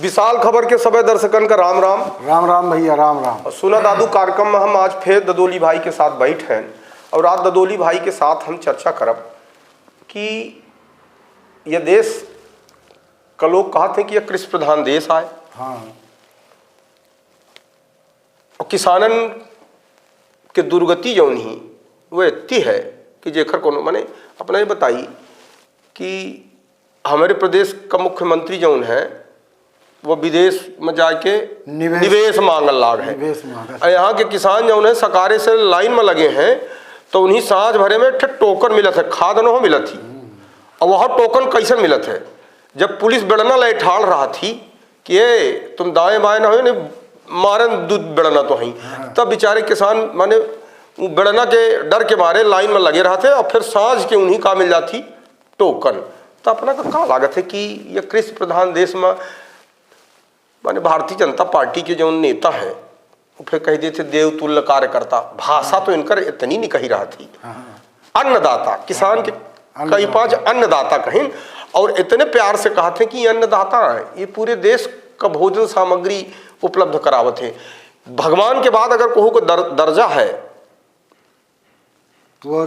विशाल खबर के सभी दर्शकन का राम राम। राम राम भैया, राम राम। सुना दादू कार्यक्रम में हम आज फिर ददोली भाई के साथ बैठे हैं और आज ददोली भाई के साथ हम चर्चा करब कि यह देश का लोग कहते हैं कि यह कृषि प्रधान देश आए। हाँ। और किसानन के दुर्गति जौन ही वो इतनी है कि जेखर कोनो माने अपना ये बताई कि हमारे प्रदेश का मुख्यमंत्री जौन है वो विदेश में जाके निवेश मांगल लाग है। और यहाँ के किसान जौन है सकारे से लाइन में लगे हैं तो उन्हीं सांझ भरे में टोकन मिलत है, खाद न हो मिलत थी। और वह टोकन कैसे मिलत है, जब पुलिस बेड़ना ले ठाड़ रहा थी कि ये तुम दाएं बाएं ना हो नहीं मारन दूध बेड़ना तो ही, तब बेचारे किसान माने बेड़ना के डर के मारे लाइन में लगे रहते और फिर सांझ के उन्हीं का मिल जाती टोकन। तो अपना का लागत है कि यह कृषि प्रधान देश में माने भारतीय जनता पार्टी के जो नेता है वो फिर कह देते देवतुल्य कार्यकर्ता, भाषा तो इनकर इतनी नहीं कही रहा थी। अन्नदाता, किसान के कई पांच अन्नदाता कहीं और इतने प्यार से कहा थे कि अन्नदाता है, ये पूरे देश का भोजन सामग्री उपलब्ध करावत है। भगवान के बाद अगर कोई को दर्जा है तो वह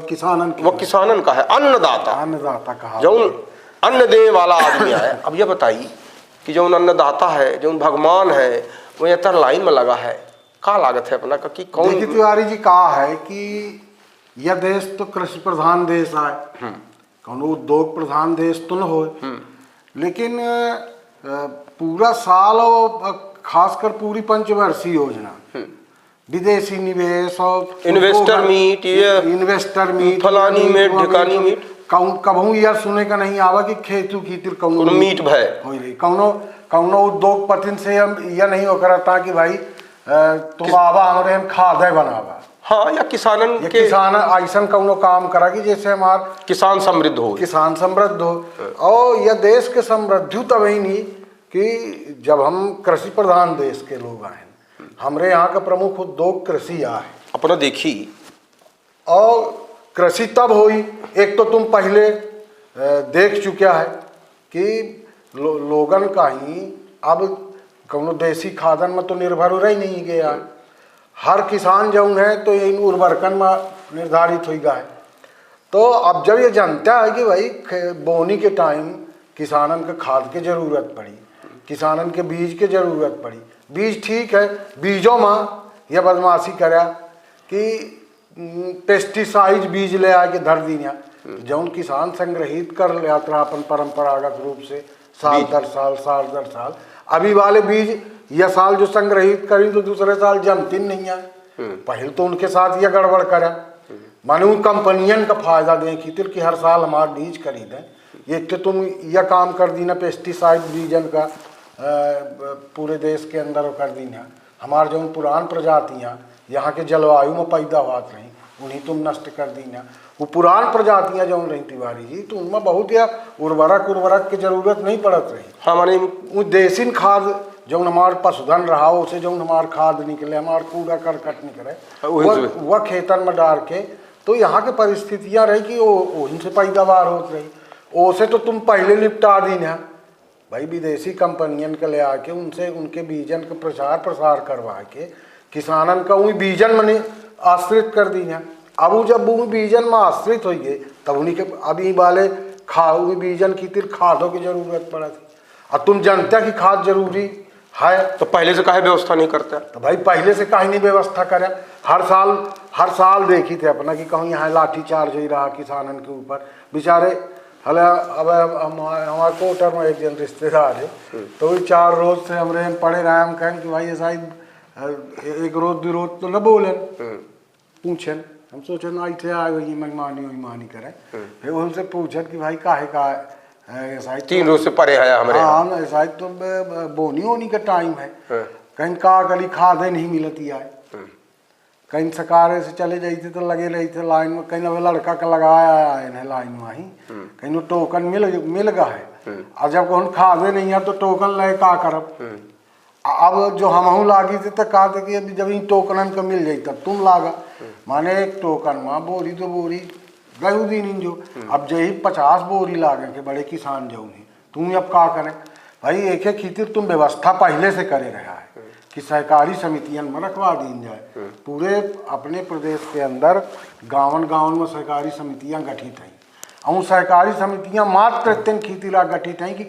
किसानन का है। अन्नदाता कहा जो अन्न देने वाला आदमी है। अब ये बताइए कि जो अन्नदाता है, जो भगवान है, वो ये तर लाइन में लगा है, का लागत है अपना का कि कौन। देखिए तिवारी जी, कहा है कि यह देश तो कृषि प्रधान देश है, कौन उद्योग प्रधान देश तो न हो, लेकिन पूरा साल और खासकर पूरी पंचवर्षीय योजना विदेशी निवेश और इन्वेस्टर मीट फलानी मीट ढिकानी मीट कभू यह सुने का नहीं आवा कि खेतू कीतिर कौनो मीट भय कौनो उद्योगपति से यह नहीं हो करता कि भाई तुम आवा हमारे हम खाद बनावा। हाँ, या किसान ऐसा कौनो काम करा कि जैसे हमार किसान समृद्ध हो। और यह देश के समृद्धि तब ही नहीं कि जब हम कृषि प्रधान देश के लोग आए, हमारे यहाँ का प्रमुख उद्योग कृषि है अपना देखी। और कृषि तब हुई, एक तो तुम पहले देख चुका है कि लोगन का ही अब कौनो देसी खादन में तो निर्भर हो रही नहीं गया। हर किसान जो है तो इन उर्वरकन में निर्धारित हो गया है। तो अब जब ये जानता है कि भाई बोनी के टाइम किसानन के खाद की जरूरत पड़ी, किसानन के बीज की जरूरत पड़ी, बीज ठीक है, बीजों में यह बदमाशी करा कि पेस्टिसाइड बीज ले आके धर दिया, जौन किसान संग्रहित कर लेता अपन परंपरागत रूप से साल दर साल। अभी वाले बीज यह साल जो संग्रहित करी तो दूसरे साल जमती नहीं है। पहले तो उनके साथ यह गड़बड़ करा, माने उन कंपनियन का फायदा देखी तिर कि हर साल हमारा बीज खरीदें। एक तो तुम यह काम कर दी ना पेस्टिसाइड बीजन का पूरे देश के अंदर कर दी ना, हमारे जो पुरान प्रजातियाँ यहाँ के जलवायु में पैदा हुआ रही उन्हीं तुम नष्ट कर दी ना। वो पुरान प्रजातियाँ जो रही तिवारी जी, तो उनमें बहुत या उर्वरक की जरूरत नहीं पड़त रही। हाँ, माने वो देसी खाद जो हमारे पशुधन रहा उसे जो हमारे खाद निकले, हमारे कूड़ा करकट निकले, वह खेतन में डाल के, तो यहाँ के परिस्थितियाँ रही कि उनसे पैदावार होती रही। ओसे तो तुम पहले निपटा दी ना भाई, विदेशी कंपनियन के ले आके उनसे उनके बीजन का प्रचार प्रसार करवा के किसानन का वही बीजन में आश्रित कर दी है। अब जब वो बीजन में आश्रित हो गए तब उन्हीं के अभी वाले बीजन की तिर खादों की जरूरत पड़ा थी। और तुम जानते कि खाद जरूरी है, तो पहले से काहे व्यवस्था नहीं करता? तो भाई पहले से काहे नहीं व्यवस्था करे। हर साल देखी थे अपना कि कहूँ यहाँ लाठीचार्ज हो रहा किसानन के ऊपर। बेचारे हले अब हमारे कोटर में एक जन रिश्तेदार है, तो वही 4 रोज से हमारे पड़े रहे। हम कहें कि भाई ऐसा एक रोज 2 रोज तो न बोलें, पूछें। हम सोचे ना इतने आए वही मनमानी करें, फिर उनसे पूछें कि भाई काहे का ऐसा 3 रोज से परे है हमारे। हाँ, ऐसा तो बोनी होनी का टाइम है, कहीं का गली खादे नहीं मिलती है, कहीं सकारे से चले जाते तो लगे रही थे लाइन में, कहीं अब लड़का का लगाया है लाइन में ही, कहीं टोकन मिल गया है। और जब कौन खादे नहीं है तो टोकन ले का करब। अब जो हम लागी थे तो कहा थे कि जब इन टोकन का मिल जाये तब तुम लागा, माने एक टोकन में बोरी तो बोरी गयू दिन जो अब यही 50 बोरी लागे के बड़े किसान जो तुम अब का करें। भाई एक एक खातिर तुम व्यवस्था पहले से करे रहा है कि सहकारी समितियां में रखवा दी जाए। पूरे अपने प्रदेश के अंदर गाँवन गाँवन में सहकारी समितियां गठित हैं और सहकारी समितियां मात्र इतने खातिर गठित हैं कि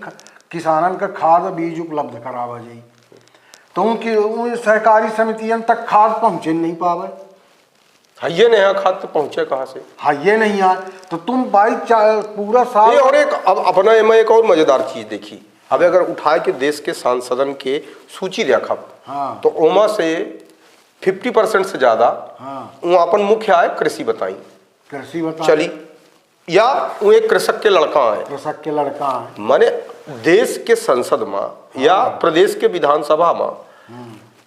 किसानन का खाद बीज उपलब्ध करावा जाए। तो उनकी सहकारी समितियां तक खाद पहुँचे नहीं पावे। हाँ ये नहीं यहाँ खाद तो पहुँचे कहाँ से? हाँ ये नहीं आए तो तुम भाई पूरा साल। और एक अब अपना में एक और मजेदार चीज देखी, अब अगर उठाए के देश के सांसदन के सूची देखा हाँ। तो ओमा से 50% से ज्यादा हाँ। वो अपन मुख्य आय कृषि बताई, कृषि बता चली, या वो एक कृषक के लड़का है, कृषक के लड़का है। माने देश के संसद में या प्रदेश के विधानसभा में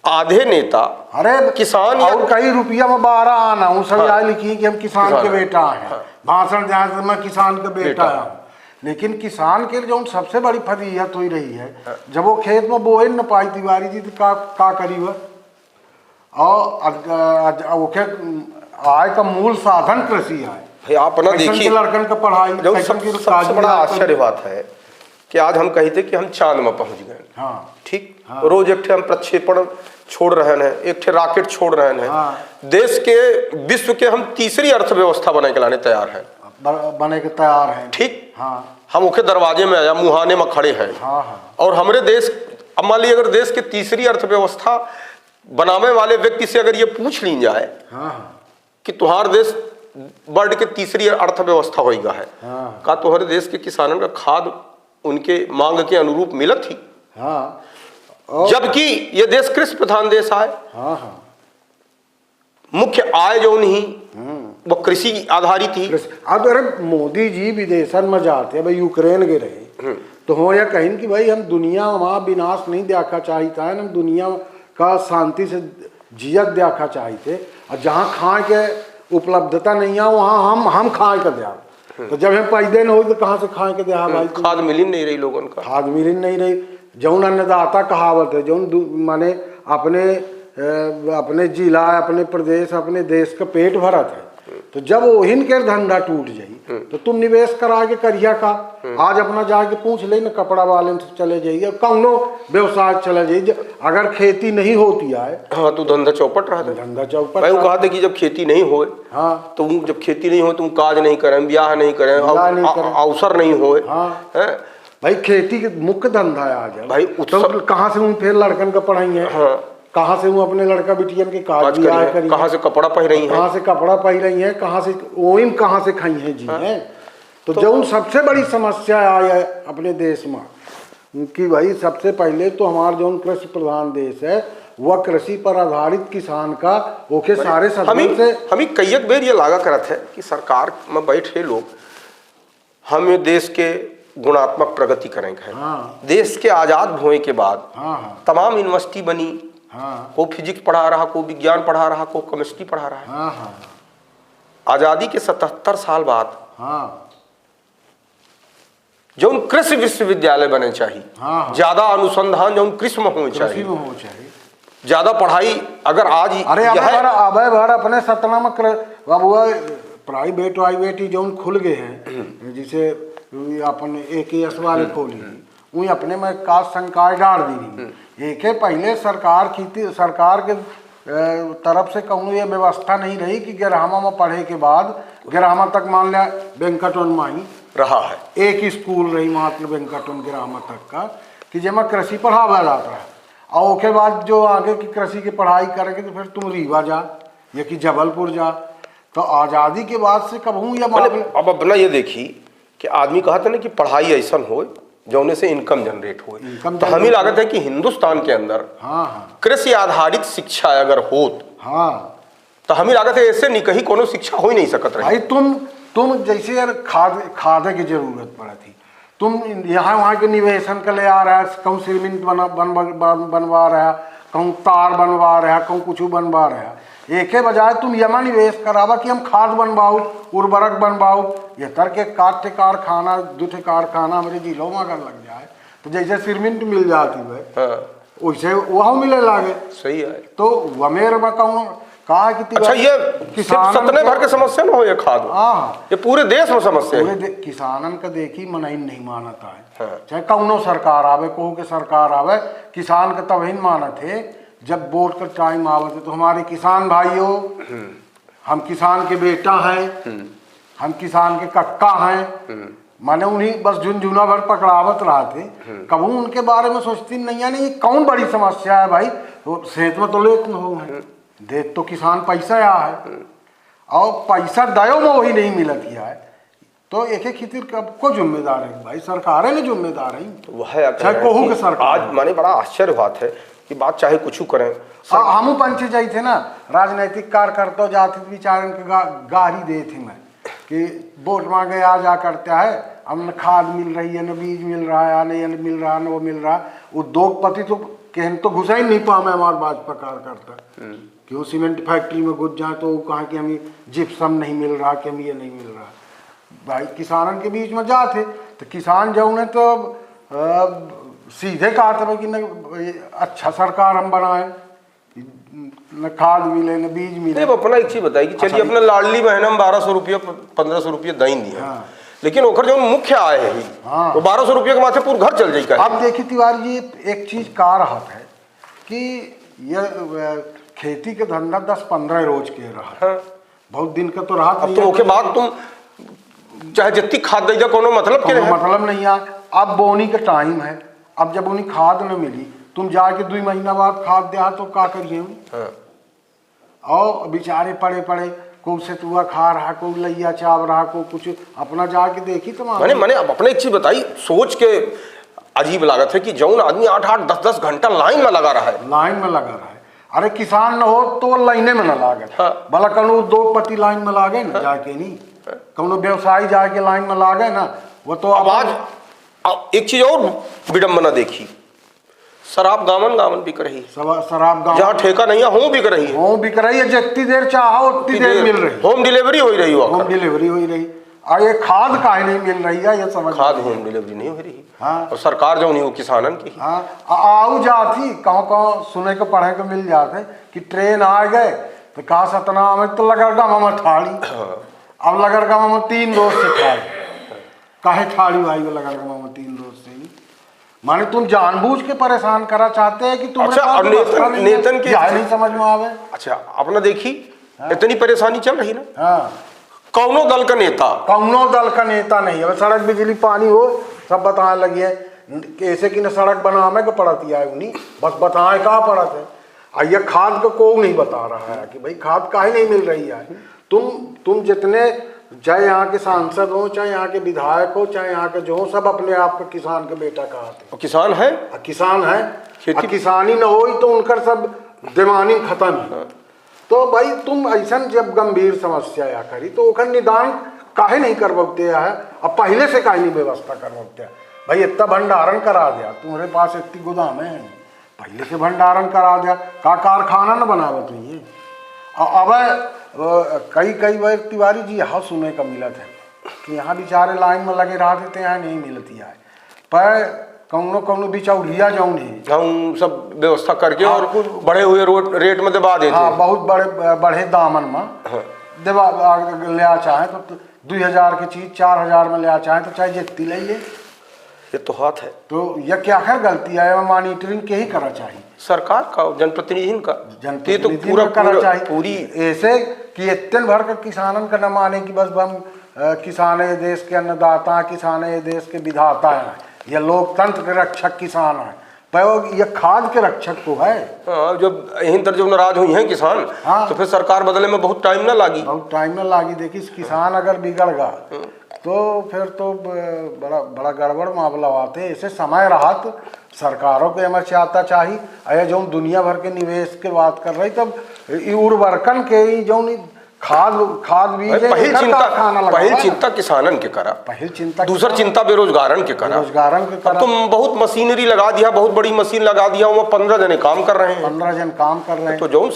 आधे नेता अरे किसान और कई रुपया में 12 आना हूँ सब यहाँ लिखी कि हम किसान के बेटा हैं। भाषण ध्यान मैं किसान का बेटा हूँ। लेकिन किसान के जो सबसे बड़ी फजीहत हुई रही है, जब वो खेत में बोए न पाई तिवारी जी तो का करी वह, और आय का मूल साधन कृषि है। आप ना देखिए लड़कन का पढ़ाई जो सबसे बड़ा आश्चर्य बात है कि आज हम कही थे कि हम चांद में पहुंच गए। हाँ। ठीक। हाँ। रोज एक हम प्रक्षेपण छोड़ रहे हैं, एक राकेट छोड़ रहे हैं। हाँ। देश के विश्व के हम तीसरी अर्थव्यवस्था बना के लाने तैयार हैं, बने के तैयार हैं। ठीक। हाँ। हम उसके दरवाजे में आया मुहाने में खड़े हैं। हाँ हाँ। और हमारे देश, अब मान लीजिए अगर देश के तीसरी अर्थव्यवस्था बनाने वाले व्यक्ति से अगर ये पूछ ली जाए हाँ। कि तुम्हारे देश वर्ल्ड के तीसरी अर्थव्यवस्था होगा है, हाँ। का तुम्हारे देश के किसानों का खाद उनके मांग के अनुरूप मिलत थी? हाँ। जबकि ये देश कृषि प्रधान देश है। हाँ हाँ। मुख्य आय जो नहीं वो कृषि आधारित ही। अब अरे मोदी जी विदेशन में जाते हैं भाई, यूक्रेन के रहे तो हो या कहीं कि भाई हम दुनिया वहाँ विनाश नहीं देखा चाहता है, हम दुनिया का शांति से जियत देखा चाहते, और जहाँ खाए के उपलब्धता नहीं है वहाँ हम खाए के दिया। तो जब हम पैदे न हो तो कहाँ से खाए के दिया भाई? खाद मिल नहीं रही लोगों का, खाद मिल नहीं रही। जौन अन्नदाता कहावत है, जौन माने अपने जिला, अपने प्रदेश, अपने देश का पेट भरत है। तो जब ओहिन के धंधा टूट जाई तो तुम निवेश करा के करिया का। आज अपना जाके पूछ ले न कपड़ा वाले से चले जाइए, कौनो व्यवसाय चले जाइए। अगर खेती नहीं होती है हाँ तो धंधा चौपट रहा था। धंधा चौपट भाई वो कहा था कि जब खेती नहीं हो, हाँ, तो जब खेती नहीं हो तुम काज नहीं करें, ब्याह नहीं करें, अवसर नहीं हो। हाँ भाई खेती के मुख्य धंधा है आज भाई। तो कहाँ से फिर लड़कन का पढ़ाई है? हाँ। कहाँ से वो अपने लड़का बिटियन के काज करी, कहाँ से कपड़ा पह रही है, कहाँ से कपड़ा पह रही है, कहाँ से ओइम कहाँ से खाई है जी। हाँ। है तो जो सबसे बड़ी समस्या आई है अपने देश में कि भाई सबसे पहले तो हमारा जो कृषि प्रधान देश है वह कृषि पर आधारित किसान का ओके सारे सदन से हमें कई बेर ये लागा करत है कि सरकार में बैठे लोग हम देश के गुणात्मक प्रगति करेंगे। हाँ। देश के आजाद होने के बाद हाँ। तमाम यूनिवर्सिटी बनी। हाँ। को फिजिक्स पढ़ा रहा, को विज्ञान पढ़ा रहा, को केमिस्ट्री पढ़ा रहा है। हाँ। हाँ। आजादी के 77 साल बाद हाँ। जो कृषि विश्वविद्यालय बने चाहिए। हाँ। ज्यादा अनुसंधान जो कृषि में होने चाहिए, ज्यादा पढ़ाई। अगर आज अरे भर अपने सतना में प्राइवेट वाइवेट जो खुल गए हैं, जिसे अपन AKS वाले खोली वही अपने में काश संकाय डाल दी। एक पहले सरकार के तरफ से कहूँ ये व्यवस्था नहीं रही कि गिरहामा में पढ़े के बाद गिरहामा तक मान लिया वेंकटवन माही रहा है, एक स्कूल रही मात्र वेंकटवन गिरहामा तक का कि जमा कृषि पढ़ावा जाता है। और उसके बाद जो आगे की कृषि की पढ़ाई करेंगे तो फिर तुम रीवा जा या कि जबलपुर जा। तो आज़ादी के बाद से कब हूँ या अब अपना ये देखी कि आदमी कहा था ना कि पढ़ाई ऐसा हो जौने से इनकम जनरेट हो। तो हमें लागत है कि हिंदुस्तान के अंदर कृषि आधारित शिक्षा अगर हो तो हमें लागत है ऐसे नहीं कहीं कोनो शिक्षा हो ही नहीं सकत रही। भाई तुम जैसे यार खाद की जरूरत पड़ा थी, तुम यहाँ वहाँ के निवेशन के ले आ रहा है, कहूँ सीमेंट बनवा रहा, कहूँ तार बनवा रहा, कहूँ कुछ बनवा रहा। एक ही बजाय तुम यमा निवेश करावा कि हम खाद बनवाओ, उर्वरक बनवाओ। ये तर के काटे कारखाना दूठे कारखाना मेरे जिलों में अगर लग जाए तो जैसे सीमेंट मिल जाती है वैसे वह मिले लागे। सही है। तो वमेर में कहूँ कहा कि अच्छा, ये सिर्फ सतने भर के समस्या में हो ये खाद, हाँ, ये पूरे देश में समस्या है। किसानन का देखी मनाई नहीं मानता है। हाँ। चाहे कौनो सरकार आवे, कहू के सरकार आवे, किसान का तभी मानत है जब वोट का टाइम आवे तो हमारे किसान भाइयों, हम किसान के बेटा हैं, हम किसान के कक्का हैं, माने उन्हीं बस झुनझुना भर पकड़ावत रहा थे, कबू उनके बारे में सोचती नहीं है। नहीं, कौन बड़ी समस्या है भाई, तो सेहत में तो लेत हो है, देख तो किसान पैसा आ है और पैसा दयो में वही नहीं मिलत है, तो एक एक खितिर कब को जिम्मेदार है भाई, सरकारें ने जिम्मेदार है। तो वह है चाहे कहू के सरकार, आज माने बड़ा आश्चर्य बात है कि बात चाहे कुछ करें, हमू पंचे जाई थे ना, राजनीतिक कार्यकर्ता जाति विचारन के गाड़ी दे थी मैं कि वोट मांगे आ जा करता है, अब न खाद मिल रही है, न बीज मिल रहा है, न मिल रहा, न वो मिल रहा। उद्योगपति तो कहन तो घुसा ही नहीं पा मैं हमारे भाजपा कार्यकर्ता, क्यों सीमेंट फैक्ट्री में घुस जाए तो कहा कि हमें जिप्सम नहीं मिल रहा, कि हमें ये नहीं मिल रहा। भाई किसानन के बीच में जाते तो किसान जो ने तो सीधे कहा था कि न अच्छा सरकार हम बनाए, न खाद मिले न बीज मिले। अपना एक चीज बताई कि चलिए अपना लाडली बहन हम 1200 रुपया 1500 रुपया दई दिए, हाँ। लेकिन ओखर जो मुख्य आय है हाँ। तो 1200 रुपया के माथे पूरा घर चल जाएगा। अब देखिए तिवारी जी, एक चीज का राहत है कि ये खेती के धंधा 10-15 रोज के रहा, हाँ। बहुत दिन का तो राहत अब तो ओके बाद तुम चाहे जितनी खाद दे जा कोनो मतलब के नहीं, मतलब नहीं है। अब बोनी का टाइम है, अब जब उन्हें खाद न मिली, तुम जाके 2 महीना बाद खाद दे तो का करिए। हाँ। और बेचारे पड़े पड़े, को सेतुआ खा रहा, को लैया चाव रहा, को कुछ अपना जाके देखी तो मैंने अब अपने एक चीज बताई, सोच के अजीब लागत है कि जौन आदमी 8-8 10-10 घंटा लाइन में लगा रहा है, लाइन में लगा रहा है। अरे किसान न हो तो लाइने में न लागे, हाँ। भला कौनो उद्योगपति लाइन में लागे ना, जाके नहीं कौनो व्यवसायी जाके लाइन में लागे ना, वो तो अब आज एक चीज और विडम्बना देखी, शराब गावन बिक रही है, शराब गाँव जहाँ ठेका नहीं है होम बिक रही है, होम बिक रही है, जितनी देर चाहो उतनी देर मिल रही, होम डिलीवरी हो रही, होम डिलीवरी हो रही। और ये खाद काहे नहीं मिल रही है, ये समझ खाद होम डिलीवरी नहीं हो रही। हाँ। और सरकार जो नहीं हो किसानन की, हाँ, आऊ जाती कहाँ सुने को पढ़े को मिल जाते कि ट्रेन आ गए तो कहा सतना में तो लगरगा मामा ठाड़ी, अब लगरगा मामा 3 रोज से ठाड़ी, काहे ठाड़ी भाई वो लगरगा मामा 3 रोज से ही, माने तुम जानबूझ के परेशान करा चाहते हैं कि तुम अच्छा, नेतन के नहीं समझ में आवे। अच्छा अपना देखी, इतनी परेशानी चल रही ना, हाँ, कौनो दल का नेता, कौनो दल का नेता नहीं है, सड़क बिजली पानी हो सब बताने लगी है, ऐसे कि न सड़क बनावे को पड़ती है उन्हीं, बस बताए कहाँ पड़त है। और ये खाद को कोई नहीं बता रहा है कि भाई खाद काहे नहीं मिल रही है। तुम जितने चाहे यहाँ के सांसद हो, चाहे यहाँ के विधायक हो, चाहे यहाँ के जो हो, सब अपने आप को किसान के बेटा कहते हैं। किसान है, किसान है, किसानी न हो तो उनका सब दिमानी खत्म है। तो भाई तुम ऐसा जब गंभीर समस्या या करी तो ओकर निदान काहे नहीं करवाते है, अब पहले से काहे नहीं व्यवस्था करवाते है। भाई इतना भंडारण करा दिया, तुम्हारे पास इतनी गोदाम है, पहले से भंडारण करा दिया, का कारखाना न बनावा तो ये। अब कई बार तिवारी जी यहाँ सुने का मिलत है कि यहाँ बेचारे लाइन में लगे रहा थे, यहाँ नहीं मिलती है, पर कौनो बिचौलिया जौन है हम सब व्यवस्था करके और बढ़े हुए रेट में दबा देते। हाँ, बहुत बड़े दामन में दबा ले चाहे तो 2000 की चीज 4000 में ले चाहे तो चाहे जितनी ले ले, ये तो हाथ है। तो यह क्या है गलती है, मॉनिटरिंग के ही करा चाहिए, सरकार का, जनप्रतिनिधि का, ये तो पूरा करा चाहिए पूरी, ऐसे कि इतने भर का किसानन का न माने कि बस हम किसान है देश के अन्नदाता, किसान है देश के विधाता है, यह लोकतंत्र के रक्षक किसान है, पर यह खाद के रक्षक को है। हाँ, जब यहीं तर जब नाराज हुई हैं किसान, हाँ, तो फिर सरकार बदलने में बहुत टाइम ना लागी, बहुत टाइम न लागी। देखिए किसान अगर बिगड़ गया तो फिर तो बड़ा गड़बड़ मामला आते हैं। ऐसे समय राहत सरकारों को एम चाहता चाहिए, अरे जो दुनिया भर के निवेश के बात कर रही, तब उर्वरकन के जो खाद बीज पहल चिंता किसानन के करा, पहल चिंता, दूसर चिंता बेरोजगारन के करा, तुम बहुत मशीनरी लगा दिया, बहुत बड़ी मशीन लगा दिया, वो 15 जने काम कर रहे हैं, 15 जन काम कर रहे हैं, तो जो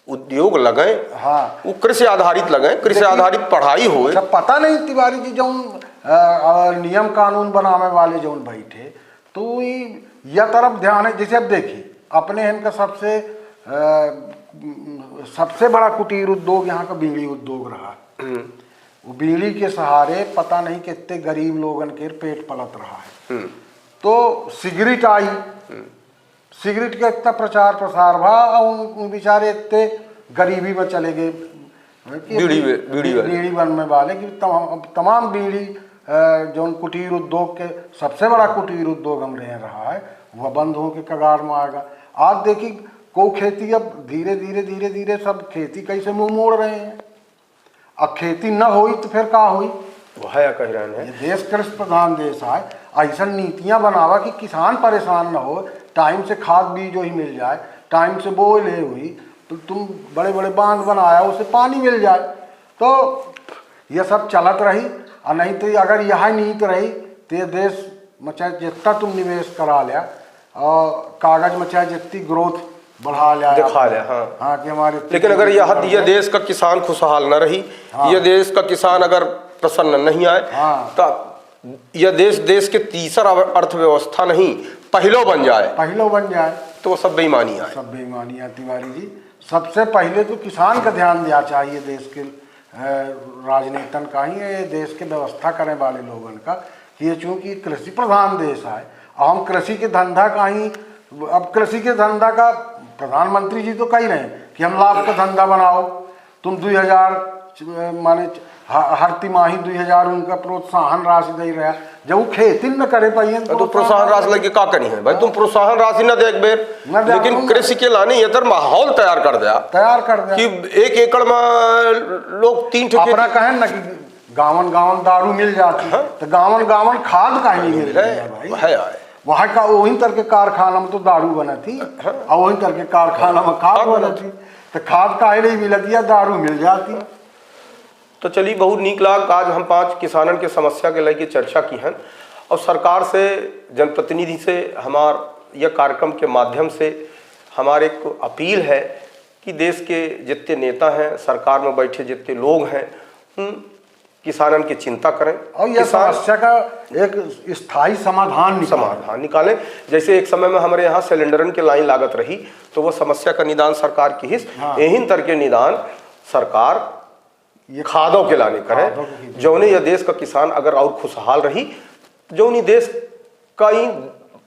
उद्योग लगे, हाँ, वो कृषि आधारित लगे, कृषि आधारित पढ़ाई हो। पता नहीं तिवारी जी जो नियम कानून बनाने वाले जो बैठे तो यह तरफ ध्यान है। जैसे अब देखिए अपने इनका सबसे सबसे बड़ा कुटीर उद्योग यहाँ का बीड़ी उद्योग रहा है। वो बीड़ी के सहारे पता नहीं कितने गरीब लोगन के पेट पलत रहा है। तो सिगरेट आई, सिगरेट का इतना प्रचार प्रसार भा, उन बेचारे इतने गरीबी में चले गए बीड़ी बनने वाले कि तमाम बीड़ी जो कुटीर उद्योग के सबसे बड़ा कुटीर उद्योग हम रहा है वह बंद हो के कगार में आएगा। आज देखिए को खेती अब धीरे धीरे धीरे धीरे सब खेती कैसे मुंह मोड़ रहे हैं। अब खेती न हुई तो फिर क्या हुई? वह या कह रहे हैं देश कृषि प्रधान देश है, ऐसा नीतियां बनावा कि किसान परेशान न हो, टाइम से खाद बीज ही मिल जाए, टाइम से बोई ले हुई तो तुम बड़े बड़े बांध बनाया उसे पानी मिल जाए, तो ये सब चलत रही। और नहीं तो अगर यह नीति रही तो ये देश में चाहे जितना तुम निवेश करा लिया और कागज में चाहे जितनी ग्रोथ बढ़ा लिया दिखा लिया, हाँ कि हमारे, लेकिन अगर यह देश का किसान खुशहाल न रही, यह देश का किसान अगर प्रसन्न नहीं आए, तो यह देश के तीसरा अर्थव्यवस्था नहीं पहलो बन जाए तो सब बेईमानी है। सब बेईमानी है तिवारी जी। सबसे पहले तो किसान का ध्यान दिया चाहिए, देश के राजनीतन का ही, ये देश के व्यवस्था करने वाले लोगों का, कि ये चूंकि कृषि प्रधान देश है और हम कृषि के धंधा का ही, अब कृषि के धंधा का प्रधानमंत्री जी तो कह रहे हैं कि हम लाभ का धंधा बनाओ, तुम 2000 माने हर तिमाही 2000 उनका प्रोत्साहन राशि दे रहा है। जब वो खेती न करे पाइए तो प्रोत्साहन राशि लगे का करी है भाई, तुम प्रोत्साहन राशि न दे एक बेर, लेकिन कृषि के लाने ये तर माहौल तैयार कर दिया कि 1 एकड़ में लोग 3 अपना कहें ना कि गावन गावन दारू मिल जाती है, तो गावन गावन खाद का ही मिल रहा है। वहाँ का वही तरह के कारखाना में तो दारू बना थी और वही तरह के कारखाना में खाद बना थी, तो खाद का ही नहीं मिलती है, दारू मिल जाती। तो चलिए बहुत नीक लाग, आज हम 5 किसानन के समस्या के लेके चर्चा की हैं और सरकार से, जनप्रतिनिधि से हमार यह कार्यक्रम के माध्यम से हमारे एक अपील है कि देश के जितने नेता हैं, सरकार में बैठे जितने लोग हैं, किसानन की चिंता करें और यह समस्या का एक स्थायी समाधान निकालें। जैसे एक समय में हमारे यहाँ सिलेंडरन के लाइन लागत रही, तो वो समस्या का निदान सरकार की हिस्स यही तरह के निदान सरकार ये खादों के लाने करे, जौने यह देश का किसान अगर और खुशहाल रही, जौनी देश का ही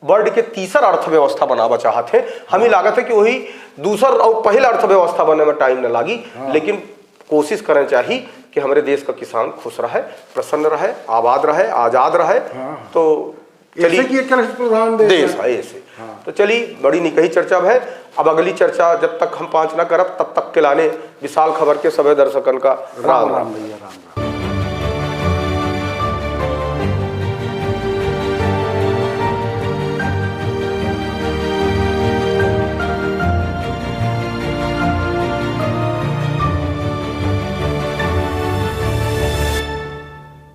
वर्ल्ड के तीसरा अर्थव्यवस्था बनावा चाहते हैं। हमें लागत है कि वही दूसरा और पहला अर्थव्यवस्था बनने में टाइम न लगी, लेकिन कोशिश करना चाहिए कि हमारे देश का किसान खुश रहे, प्रसन्न रहे, आबाद रहे, आजाद रहे। तो चलिए देश है ऐसे। तो चलिए बड़ी निकही चर्चा है। अब अगली चर्चा जब तक हम 5 न करब तब तक के लाने विशाल खबर के सभी दर्शकन का राम राम।